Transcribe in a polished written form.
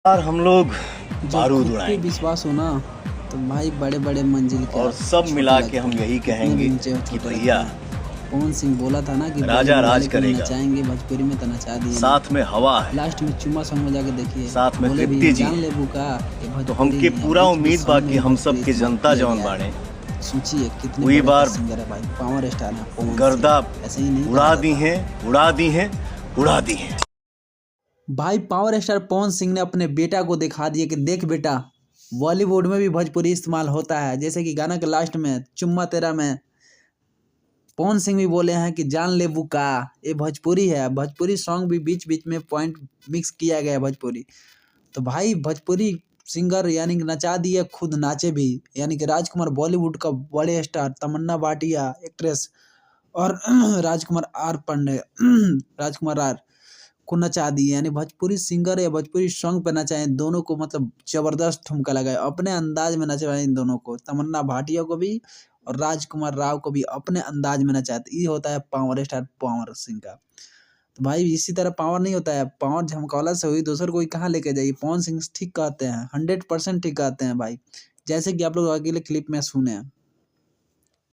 यार हम लोग जब बारूद खुद पे उड़ाएंगे विश्वास हो ना तो भाई बड़े बड़े मंजिल क्या और सब छोटे मिला के लगते हम हैं। यही कितने भी कहेंगे ऊंचे हो कि छोटे लगते भैया हैं। पवन सिंह बोला था ना कि राजा बॉलीवुड राज वाले को भी करेगा, नचाएंगे, भोजपुरी में तो नचा दिए ना। साथ में हवा है, लास्ट में चुम्मा सॉन्ग में जाके देखिए, साथ में बोले भी तृप्ति जी जान है। ले बुका ये तो भोजपुरी हमके नहीं है। पूरा बीच बीच उम्मीद बा सॉन्ग में कि भी हम भोजपुरी सब के इस्तेमाल जनता किया जौन गया है। बाड़े सोचिए कितने वही बड़े बार सिंगर है भाई, पावर स्टार है पवन गर्दा सिंह, ऐसे ही नहीं कहा उड़ा दी जाता। हैं, उड़ा दी हैं, उड़ा दी हैं। भाई पावर स्टार पवन सिंह ने अपने बेटा को दिखा दिया कि देख बेटा, बॉलीवुड में भी भोजपुरी इस्तेमाल होता है। जैसे कि गाना के लास्ट में चुम्मा तेरा में पवन सिंह भी बोले हैं कि जान ले बुका ये भोजपुरी है। भोजपुरी सॉन्ग भी बीच बीच में पॉइंट मिक्स किया गया है भोजपुरी। तो भाई भोजपुरी सिंगर यानी कि नचा दिए, खुद नाचे भी। यानी कि राजकुमार बॉलीवुड का बड़े स्टार, तमन्ना भाटिया एक्ट्रेस और राजकुमार आर पांडे राजकुमार आर को नचा दिए। यानी भोजपुरी सिंगर या भोजपुरी सॉन्ग पे नचाए दोनों को, मतलब जबरदस्त ठुमका लगाए, अपने अंदाज में नचवाए इन दोनों को, तमन्ना भाटिया को भी और राजकुमार राव को भी अपने अंदाज में नचाते। ये होता है पावर स्टार पवन सिंह का। तो भाई इसी तरह पावर नहीं होता है, पावर झमकौला से हुई दूसर कोई कहाँ लेके जाइए। पवन सिंह ठीक कहते हैं, 100% ठीक कहते हैं भाई, जैसे कि आप लोग अकेले क्लिप में सुने हैं।